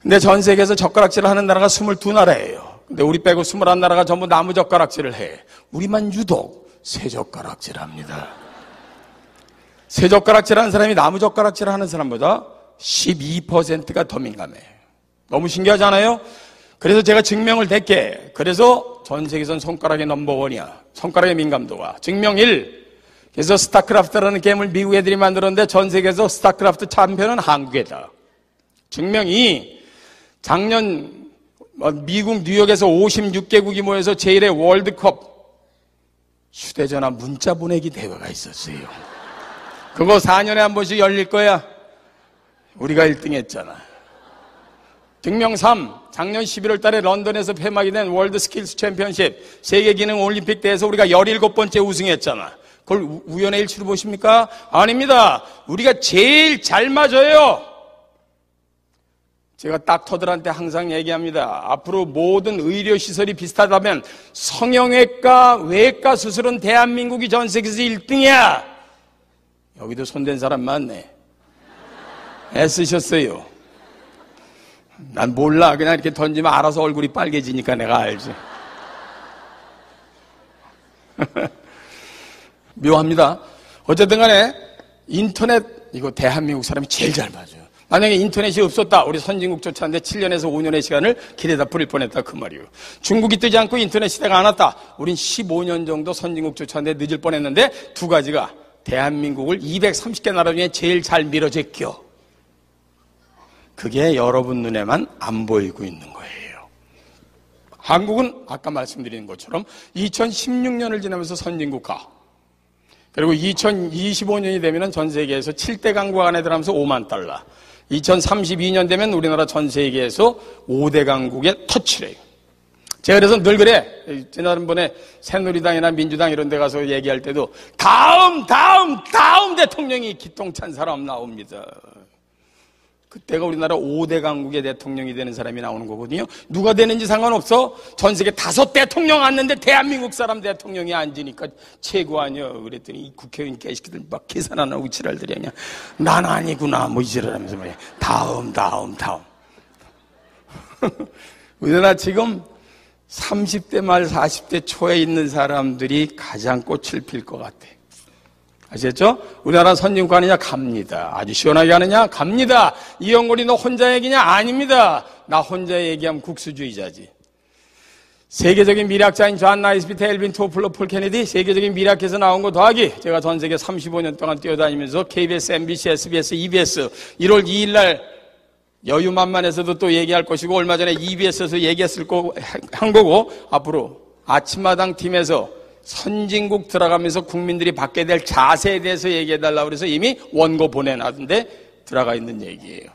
S1: 근데 전 세계에서 젓가락질을 하는 나라가 22나라예요. 근데 우리 빼고 21나라가 전부 나무 젓가락질을 해. 우리만 유독 쇠젓가락질 합니다. 쇠젓가락질 하는 사람이 나무 젓가락질 하는 사람보다 12%가 더 민감해. 너무 신기하잖아요? 그래서 제가 증명을 댈게. 그래서 전 세계에선 손가락의 넘버원이야. 손가락의 민감도가. 증명 1. 그래서 스타크래프트라는 게임을 미국 애들이 만들었는데 전 세계에서 스타크래프트 챔피언은 한국이다. 증명 2. 작년 미국 뉴욕에서 56개국이 모여서 제1회 월드컵 휴대전화 문자 보내기 대회가 있었어요. 그거 4년에 한 번씩 열릴 거야. 우리가 1등 했잖아. 증명 3. 작년 11월 달에 런던에서 폐막이 된 월드 스킬스 챔피언십 세계기능 올림픽 대회에서 우리가 17번째 우승했잖아. 그걸 우연의 일치로 보십니까? 아닙니다. 우리가 제일 잘 맞아요. 제가 닥터들한테 항상 얘기합니다. 앞으로 모든 의료시설이 비슷하다면 성형외과, 외과 수술은 대한민국이 전 세계에서 1등이야. 여기도 손댄 사람 많네. 애쓰셨어요. 난 몰라. 그냥 이렇게 던지면 알아서 얼굴이 빨개지니까 내가 알지. 묘합니다. 어쨌든 간에 인터넷, 이거 대한민국 사람이 제일 잘 봐줘요. 만약에 인터넷이 없었다. 우리 선진국 쫓았는데 7년에서 5년의 시간을 길에다 뿌릴 뻔했다. 그 말이에요. 중국이 뜨지 않고 인터넷 시대가 안 왔다. 우린 15년 정도 선진국 쫓았는데 늦을 뻔했는데 두 가지가 대한민국을 230개 나라 중에 제일 잘 밀어제껴. 그게 여러분 눈에만 안 보이고 있는 거예요. 한국은 아까 말씀드린 것처럼 2016년을 지나면서 선진국화. 그리고 2025년이 되면 전 세계에서 7대 강국 안에 들어가면서 5만 달러. 2032년 되면 우리나라 전 세계에서 5대 강국의 터치래요. 제가 그래서 늘 그래. 지난번에 새누리당이나 민주당 이런 데 가서 얘기할 때도 다음 대통령이 기똥찬 사람 나옵니다. 그때가 우리나라 5대 강국의 대통령이 되는 사람이 나오는 거거든요. 누가 되는지 상관없어. 전 세계 5 대통령 앉는데 대한민국 사람 대통령이 앉으니까 최고 아니야. 그랬더니 이 국회의원 개새끼들 막 계산 안 하고 지랄들이 그냥 난 아니구나 뭐 이지랄하면서 말이야. 다음. 우리나라 지금 30대 말 40대 초에 있는 사람들이 가장 꽃을 필 것 같아. 아시겠죠? 우리나라 선진국 가느냐? 갑니다. 아주 시원하게 하느냐? 갑니다. 이영걸이 너 혼자 얘기냐? 아닙니다. 나 혼자 얘기하면 국수주의자지. 세계적인 미래학자인 존 나이스비트, 엘빈 토플러, 폴 케네디, 세계적인 미래학에서 나온 거 더하기. 제가 전 세계 35년 동안 뛰어다니면서 KBS, MBC, SBS, EBS 1월 2일 날 여유만만해서도 또 얘기할 것이고 얼마 전에 EBS에서 얘기했을 거 한 거고 앞으로 아침마당 팀에서 선진국 들어가면서 국민들이 받게 될 자세에 대해서 얘기해달라고 그래서 이미 원고 보내놨는데 들어가 있는 얘기예요.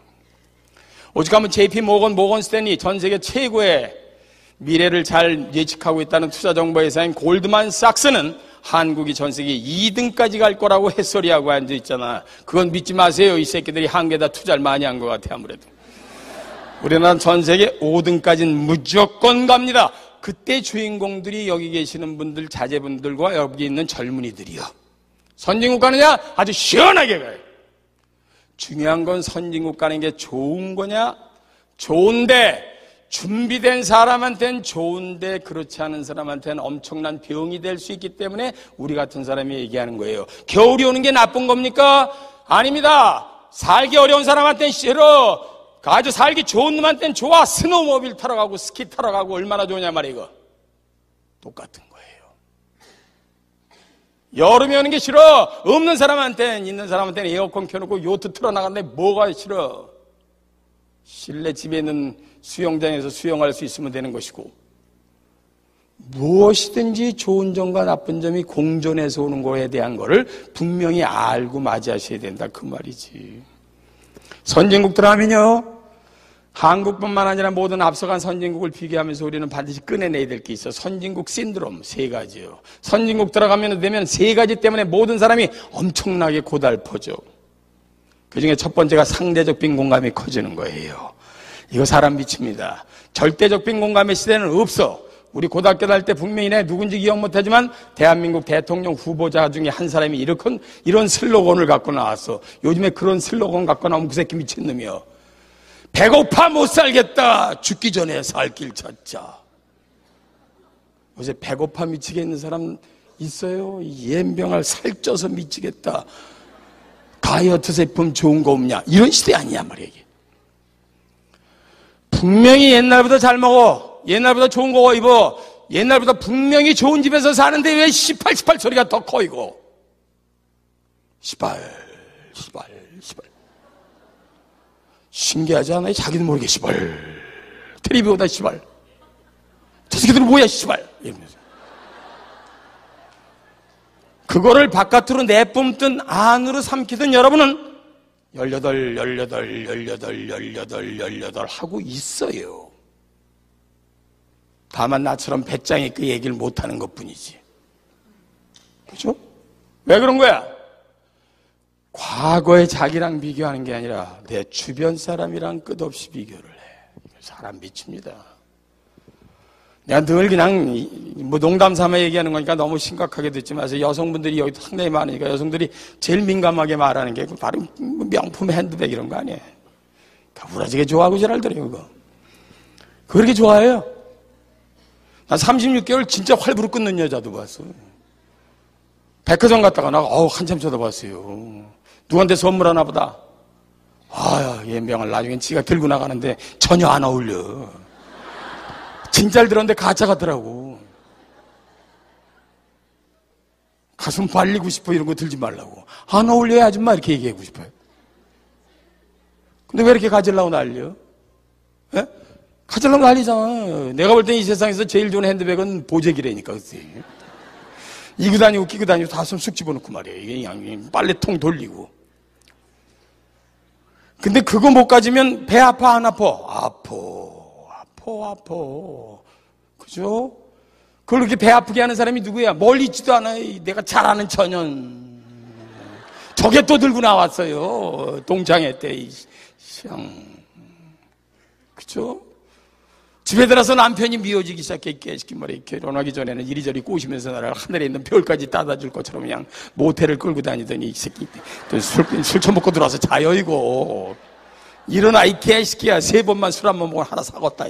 S1: 오죽하면 JP 모건 스탠리 전 세계 최고의 미래를 잘 예측하고 있다는 투자정보회사인 골드만삭스는 한국이 전 세계 2등까지 갈 거라고 햇소리하고 앉아있잖아. 그건 믿지 마세요. 이 새끼들이 한국에다 투자를 많이 한 것 같아. 아무래도 우리나라는 전 세계 5등까지는 무조건 갑니다. 그때 주인공들이 여기 계시는 분들, 자제분들과 여기 있는 젊은이들이요. 선진국 가느냐? 아주 시원하게 가요. 중요한 건 선진국 가는 게 좋은 거냐? 좋은데 준비된 사람한테는 좋은데 그렇지 않은 사람한테는 엄청난 병이 될 수 있기 때문에 우리 같은 사람이 얘기하는 거예요. 겨울이 오는 게 나쁜 겁니까? 아닙니다. 살기 어려운 사람한테는 싫어. 아주 살기 좋은 놈한테는 좋아. 스노우모빌 타러 가고 스키 타러 가고 얼마나 좋으냐 말이야 이거. 똑같은 거예요. 여름이 오는 게 싫어. 없는 사람한테는 있는 사람한테는 에어컨 켜놓고 요트 틀어나갔는데 뭐가 싫어. 실내 집에 있는 수영장에서 수영할 수 있으면 되는 것이고 무엇이든지 좋은 점과 나쁜 점이 공존해서 오는 거에 대한 거를 분명히 알고 맞이하셔야 된다 그 말이지. 선진국들 하면요 한국뿐만 아니라 모든 앞서간 선진국을 비교하면서 우리는 반드시 꺼내내야 될 게 있어. 선진국 신드롬 3가지요. 선진국 들어가면 되면 3가지 때문에 모든 사람이 엄청나게 고달퍼져. 그 중에 첫 번째가 상대적 빈곤감이 커지는 거예요. 이거 사람 미칩니다. 절대적 빈곤감의 시대는 없어. 우리 고등학교 다닐 때 분명히 내 누군지 기억 못하지만 대한민국 대통령 후보자 중에 한 사람이 이런 슬로건을 갖고 나왔어. 요즘에 그런 슬로건 갖고 나오면 그 새끼 미친놈이요. 배고파 못 살겠다. 죽기 전에 살 길 찾자. 요새 배고파 미치겠는 사람 있어요? 옌병을 살쪄서 미치겠다. 다이어트 제품 좋은 거 없냐? 이런 시대 아니야 말이야 이게. 분명히 옛날보다 잘 먹어. 옛날보다 좋은 거 입어. 옛날보다 분명히 좋은 집에서 사는데 왜 시팔 소리가 더 커 이거. 시발. 신기하지 않아요? 자기도 모르게 시발. 텔레비보다 시발. 저 새끼들은 뭐야 시발. 이러면서. 그거를 바깥으로 내뿜든 안으로 삼키든 여러분은 18 하고 있어요. 다만 나처럼 배짱 있게 얘기를 못하는 것뿐이지. 그죠? 왜 그런 거야? 과거의 자기랑 비교하는 게 아니라 내 주변 사람이랑 끝없이 비교를 해. 사람 미칩니다. 내가 늘 그냥 뭐 농담 삼아 얘기하는 거니까 너무 심각하게 듣지 마세요. 여성분들이 여기 상당히 많으니까 여성들이 제일 민감하게 말하는 게 바로 명품 핸드백 이런 거 아니에요. 우라지게 좋아하고 지랄더래요, 그거. 그렇게 좋아해요. 난 36개월 진짜 활부로 끊는 여자도 봤어. 백화점 갔다가 나 한참 쳐다봤어요. 누구한테 선물 하나 보다. 얘병을 나중엔 지가 들고 나가는데 전혀 안 어울려. 진짜를 들었는데 가짜 같더라고. 가슴 발리고 싶어 이런 거 들지 말라고. 안 어울려야 아줌마 이렇게 얘기하고 싶어요. 근데 왜 이렇게 가질라고 난리요? 예? 가질라고 난리잖아. 내가 볼 땐 이 세상에서 제일 좋은 핸드백은 보재기라니까. 그치? 이고 다니고 끼고 다니고 다 쑥 집어넣고 말이에요. 이게 그냥 빨래통 돌리고. 근데 그거 못 가지면 배 아파 안 아파? 아파. 그죠? 그걸 그렇게 배 아프게 하는 사람이 누구야? 멀리 있지도 않아요. 내가 잘 아는 천연. 저게 또 들고 나왔어요. 동창회 때. 그죠? 집에 들어서 남편이 미워지기 시작해. 깨시키 말이야. 결혼하기 전에는 이리저리 꼬시면서 나를 하늘에 있는 별까지 따다 줄 것처럼 그냥 모텔을 끌고 다니더니 이 새끼 또 술 처먹고 들어와서 자요 이거. 일어나 이 개새끼야. 3번만 술 한 번 먹고 하나 사겠다.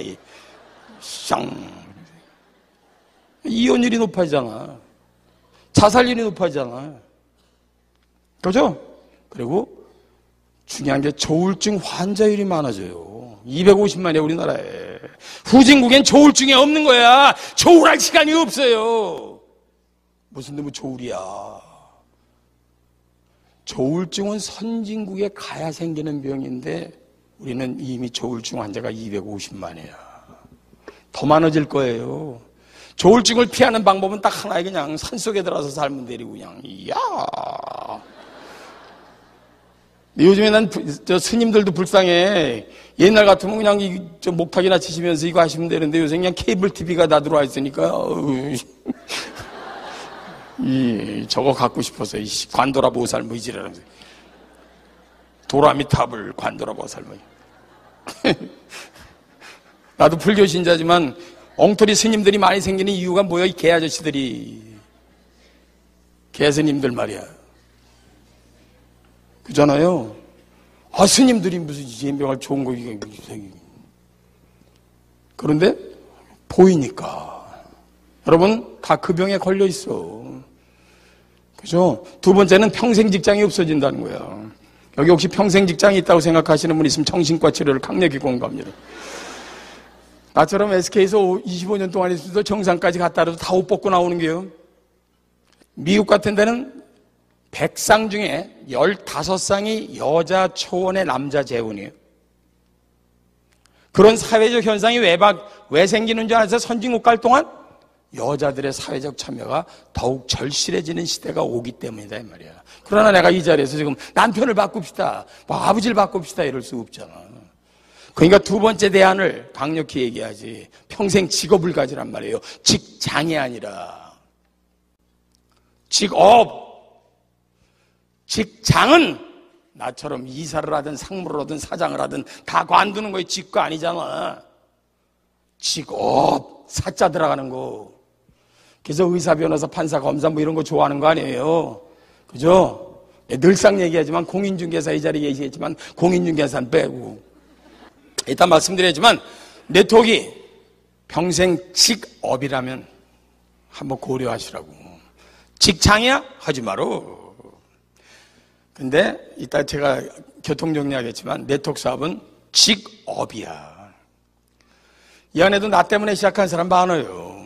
S1: 이혼율이 높아지잖아. 자살률이 높아지잖아. 그죠? 그리고 중요한 게 조울증 환자율이 많아져요. 250만이에요, 우리나라에. 후진국엔 조울증이 없는 거야. 조울할 시간이 없어요. 무슨 놈의 조울이야. 조울증은 선진국에 가야 생기는 병인데 우리는 이미 조울증 환자가 250만이야. 더 많아질 거예요. 조울증을 피하는 방법은 딱 하나에 그냥 산속에 들어가서 살면 되리고 그냥 이야. 요즘에 난 스님들도 불쌍해. 옛날 같으면 그냥 목탁이나 치시면서 이거 하시면 되는데 요새 그냥 케이블 TV가 다 들어와 있으니까 저거 갖고 싶어서 관도라 보살 뭐 이지라면서 도라미탑을 관도라 보살 뭐. 나도 불교 신자지만 엉터리 스님들이 많이 생기는 이유가 뭐야? 이 개 아저씨들이. 개스님들 말이야. 그잖아요. 스님들이 무슨 예명을 좋은 거 이게. 그런데 보이니까. 여러분 다 그 병에 걸려 있어. 그죠? 두 번째는 평생 직장이 없어진다는 거야. 여기 혹시 평생 직장이 있다고 생각하시는 분 있으면 정신과 치료를 강력히 권고합니다. 나처럼 SK에서 25년 동안 있어도 정상까지 갔다라도 다 옷 벗고 나오는 게요. 미국 같은 데는 100상 중에 15상이 여자 초원의 남자 재혼이에요. 그런 사회적 현상이 왜 생기는 줄 아세요? 선진국 갈 동안 여자들의 사회적 참여가 더욱 절실해지는 시대가 오기 때문이다 이 말이야. 그러나 내가 이 자리에서 지금 남편을 바꿉시다, 뭐 아버지를 바꿉시다 이럴 수 없잖아. 그러니까 두 번째 대안을 강력히 얘기하지. 평생 직업을 가지란 말이에요. 직장이 아니라 직업. 직장은 나처럼 이사를 하든 상무를 하든 사장을 하든 다 관두는 거에 직거 아니잖아. 직업, 사자 들어가는 거. 그래서 의사, 변호사, 판사, 검사 뭐 이런 거 좋아하는 거 아니에요. 그죠? 늘상 얘기하지만 공인중개사 이 자리에 계시겠지만 공인중개사는 빼고. 이따 말씀드리지만 네트워크 평생 직업이라면 한번 고려하시라고. 직장이야? 하지 마라. 근데 이따 제가 교통정리하겠지만 네트워크 사업은 직업이야. 이 안에도 나 때문에 시작한 사람 많아요.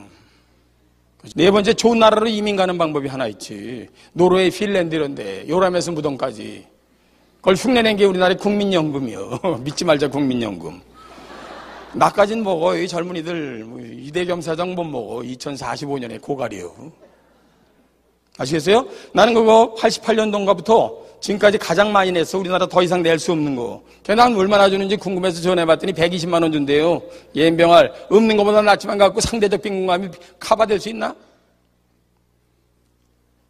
S1: 네 번째, 좋은 나라로 이민 가는 방법이 하나 있지. 노르웨이, 핀란드 이런데 요람에서 무덤까지 그걸 흉내낸 게 우리나라의 국민연금이요. 믿지 말자 국민연금. 나까진 먹어. 이 젊은이들 이대겸사장 못 먹어. 2045년에 고갈이요. 아시겠어요? 나는 그거 88년도인가부터 지금까지 가장 많이 냈어. 우리나라 더 이상 낼 수 없는 거. 걔는 얼마나 주는지 궁금해서 전해봤더니 120만 원 준대요. 예병알 없는 것보다 낫지만 갖고 상대적 빈곤감이 커버될 수 있나?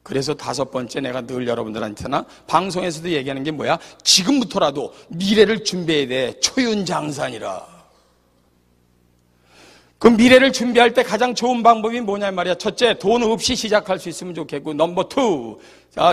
S1: 그래서 다섯 번째, 내가 늘 여러분들한테나 방송에서도 얘기하는 게 뭐야? 지금부터라도 미래를 준비해야 돼. 초윤장산이라. 그 미래를 준비할 때 가장 좋은 방법이 뭐냐 말이야. 첫째, 돈 없이 시작할 수 있으면 좋겠고, 넘버 투,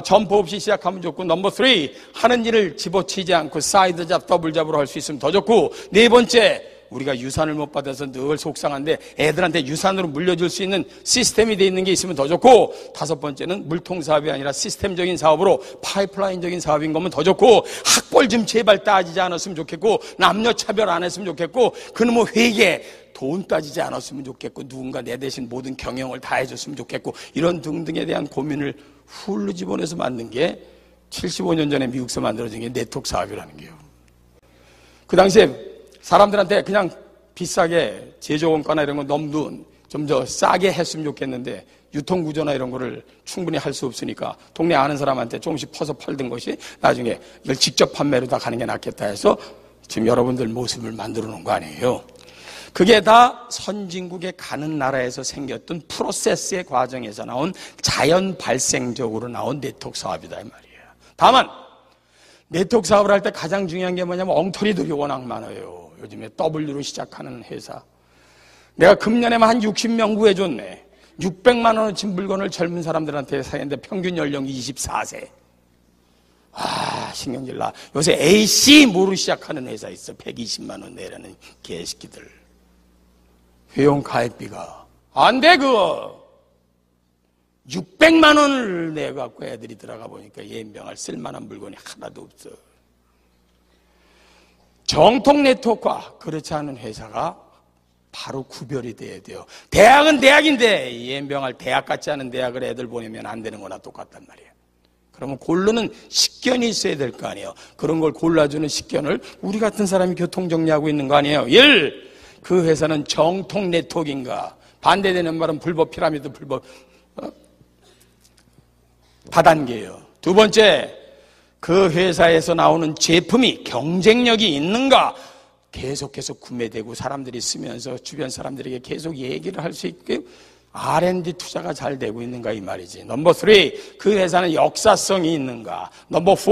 S1: 점포 없이 시작하면 좋고, 넘버 쓰리, 하는 일을 집어치지 않고 사이드 잡, 더블 잡으로 할 수 있으면 더 좋고, 네 번째, 우리가 유산을 못 받아서 늘 속상한데 애들한테 유산으로 물려줄 수 있는 시스템이 돼 있는 게 있으면 더 좋고, 다섯 번째는 물통 사업이 아니라 시스템적인 사업으로 파이프라인적인 사업인 거면 더 좋고, 학벌 좀 제발 따지지 않았으면 좋겠고, 남녀 차별 안 했으면 좋겠고, 그놈의 회계 돈 따지지 않았으면 좋겠고, 누군가 내 대신 모든 경영을 다 해줬으면 좋겠고, 이런 등등에 대한 고민을 훌로 집어내서 만든 게 75년 전에 미국에서 만들어진 게 네트워크 사업이라는 게요. 그 당시에 사람들한테 그냥 비싸게 제조원가나 이런 거 너무 좀 더 싸게 했으면 좋겠는데, 유통구조나 이런 거를 충분히 할 수 없으니까 동네 아는 사람한테 조금씩 퍼서 팔던 것이 나중에 이걸 직접 판매로 다 가는 게 낫겠다 해서 지금 여러분들 모습을 만들어 놓은 거 아니에요. 그게 다 선진국에 가는 나라에서 생겼던 프로세스의 과정에서 나온 자연 발생적으로 나온 네트워크 사업이다 이 말이에요. 다만 네트워크 사업을 할 때 가장 중요한 게 뭐냐면 엉터리들이 워낙 많아요. 요즘에 W로 시작하는 회사. 내가 금년에만 한 60명 구해줬네. 600만 원어치 물건을 젊은 사람들한테 사는데 평균 연령이 24세. 신경질 나. 요새 AC 모로 시작하는 회사 있어. 120만 원 내라는 개새끼들. 회원 가입비가 안 돼. 그거 600만 원을 내갖고 애들이 들어가 보니까 예명할 쓸만한 물건이 하나도 없어. 정통 네트워크와 그렇지 않은 회사가 바로 구별이 돼야 돼요. 대학은 대학인데 예명할 대학 같지 않은 대학을 애들 보내면 안 되는 거나 똑같단 말이에요. 그러면 고르는 식견이 있어야 될 거 아니에요. 그런 걸 골라주는 식견을 우리 같은 사람이 교통정리하고 있는 거 아니에요. 1. 그 회사는 정통 네트워크인가? 반대되는 말은 불법 피라미드, 불법 다단계예요. 두 번째, 그 회사에서 나오는 제품이 경쟁력이 있는가? 계속해서 구매되고 사람들이 쓰면서 주변 사람들에게 계속 얘기를 할 수 있게 R&D 투자가 잘 되고 있는가 이 말이지. 넘버 3, 그 회사는 역사성이 있는가. 넘버 4,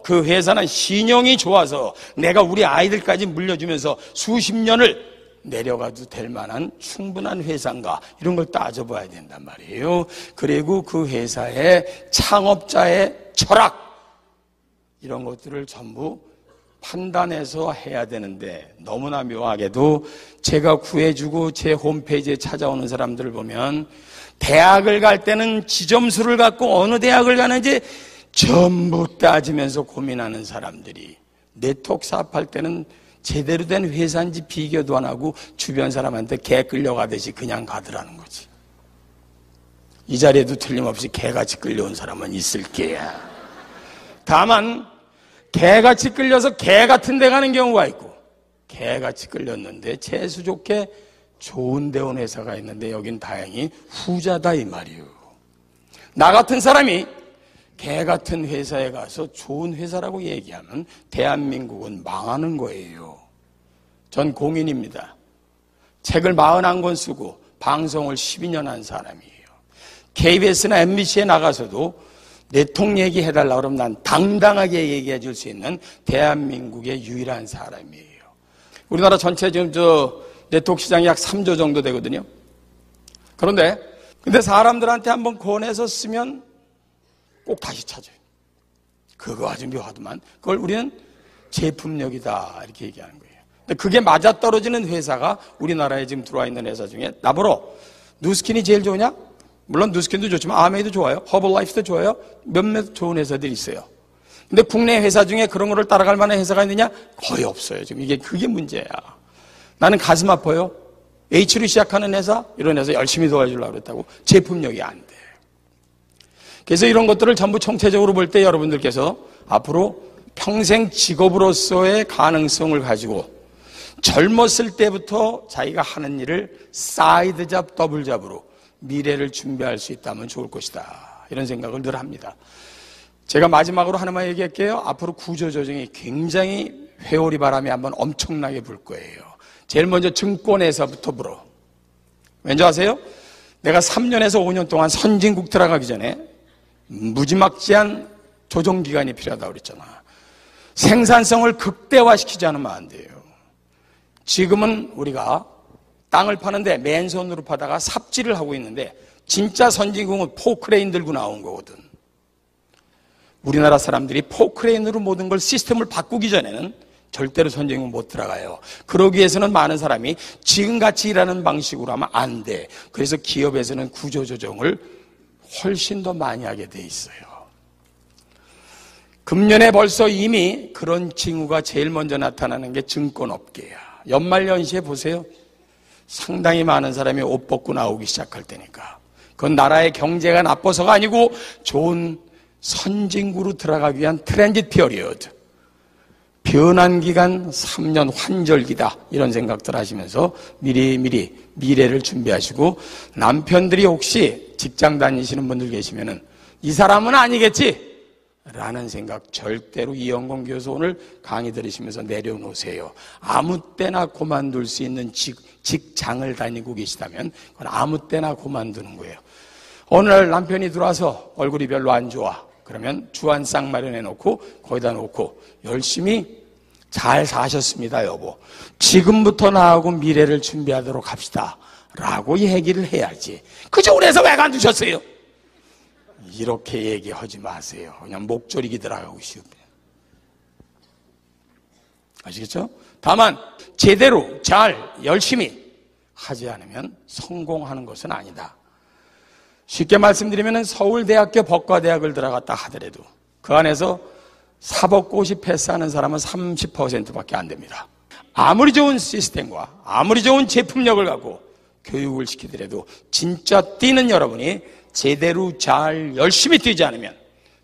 S1: 그 회사는 신용이 좋아서 내가 우리 아이들까지 물려주면서 수십 년을 내려가도 될 만한 충분한 회사인가, 이런 걸 따져봐야 된단 말이에요. 그리고 그 회사의 창업자의 철학, 이런 것들을 전부 판단해서 해야 되는데, 너무나 묘하게도 제가 구해주고 제 홈페이지에 찾아오는 사람들을 보면 대학을 갈 때는 지점수를 갖고 어느 대학을 가는지 전부 따지면서 고민하는 사람들이 네트워크 사업할 때는 제대로 된 회사인지 비교도 안 하고 주변 사람한테 개 끌려가듯이 그냥 가더라는 거지. 이 자리에도 틀림없이 개같이 끌려온 사람은 있을 게야. 다만 개같이 끌려서 개 같은 데 가는 경우가 있고, 개같이 끌렸는데 재수 좋게 좋은 데 온 회사가 있는데 여긴 다행히 후자다 이 말이에요. 나 같은 사람이 개 같은 회사에 가서 좋은 회사라고 얘기하면 대한민국은 망하는 거예요. 전 공인입니다. 책을 41권 쓰고 방송을 12년 한 사람이에요. KBS나 MBC에 나가서도 내통 얘기해달라고 그러면 난 당당하게 얘기해 줄 수 있는 대한민국의 유일한 사람이에요. 우리나라 전체 지금 네트워크 시장이 약 3조 정도 되거든요. 근데 사람들한테 한번 권해서 쓰면 꼭 다시 찾아요. 그거 아주 묘하더만. 그걸 우리는 제품력이다 이렇게 얘기하는 거예요. 근데 그게 맞아떨어지는 회사가 우리나라에 지금 들어와 있는 회사 중에 나보러 누스킨이 제일 좋으냐? 물론 누스킨도 좋지만 아메이도 좋아요. 허블라이프도 좋아요. 몇몇 좋은 회사들이 있어요. 근데 국내 회사 중에 그런 거를 따라갈 만한 회사가 있느냐? 거의 없어요. 지금 그게 문제야. 나는 가슴 아파요. H로 시작하는 회사, 이런 회사 열심히 도와주려고 그랬다고 제품력이 안 돼. 그래서 이런 것들을 전부 총체적으로 볼 때 여러분들께서 앞으로 평생 직업으로서의 가능성을 가지고 젊었을 때부터 자기가 하는 일을 사이드 잡, 더블 잡으로 미래를 준비할 수 있다면 좋을 것이다. 이런 생각을 늘 합니다. 제가 마지막으로 하나만 얘기할게요. 앞으로 구조조정이 굉장히 회오리 바람이 한번 엄청나게 불 거예요. 제일 먼저 증권회사부터 불어. 왠지 아세요? 내가 3년에서 5년 동안 선진국 들어가기 전에 무지막지한 조정기간이 필요하다고 그랬잖아. 생산성을 극대화시키지 않으면 안 돼요. 지금은 우리가 땅을 파는데 맨손으로 파다가 삽질을 하고 있는데 진짜 선진국은 포크레인 들고 나온 거거든. 우리나라 사람들이 포크레인으로 모든 걸 시스템을 바꾸기 전에는 절대로 선진국 못 들어가요. 그러기 위해서는 많은 사람이 지금같이 일하는 방식으로 하면 안 돼. 그래서 기업에서는 구조조정을 훨씬 더 많이 하게 돼 있어요. 금년에 벌써 이미 그런 징후가 제일 먼저 나타나는 게 증권업계야. 연말연시에 보세요. 상당히 많은 사람이 옷 벗고 나오기 시작할 때니까. 그건 나라의 경제가 나빠서가 아니고 좋은 선진국으로 들어가기 위한 트랜짓 피어리어드. 변환 기간 3년 환절기다. 이런 생각들 하시면서 미리미리 미래를 준비하시고, 남편들이 혹시 직장 다니시는 분들 계시면은 이 사람은 아니겠지? 라는 생각 절대로 이영건 교수 오늘 강의 들으시면서 내려놓으세요. 아무 때나 그만둘 수 있는 직장을 다니고 계시다면 그건 아무 때나 그만두는 거예요. 오늘 남편이 들어와서 얼굴이 별로 안 좋아. 그러면 주한상 마련해 놓고 거기다 놓고 열심히 잘 사셨습니다, 여보. 지금부터 나하고 미래를 준비하도록 합시다. 라고 얘기를 해야지. 그저 그래서 왜 간두셨어요? 이렇게 얘기하지 마세요. 그냥 목조리기 들어가고 싶어요. 아시겠죠? 다만 제대로 잘 열심히 하지 않으면 성공하는 것은 아니다. 쉽게 말씀드리면 서울대학교 법과대학을 들어갔다 하더라도 그 안에서 사법고시 패스하는 사람은 30%밖에 안 됩니다. 아무리 좋은 시스템과 아무리 좋은 제품력을 갖고 교육을 시키더라도 진짜 뛰는 여러분이 제대로 잘 열심히 뛰지 않으면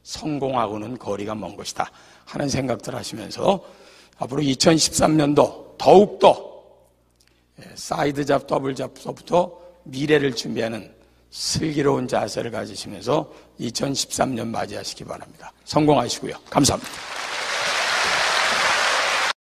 S1: 성공하고는 거리가 먼 것이다 하는 생각들 하시면서 앞으로 2013년도 더욱더 사이드 잡, 더블 잡부터 미래를 준비하는 슬기로운 자세를 가지시면서 2013년 맞이하시기 바랍니다. 성공하시고요. 감사합니다.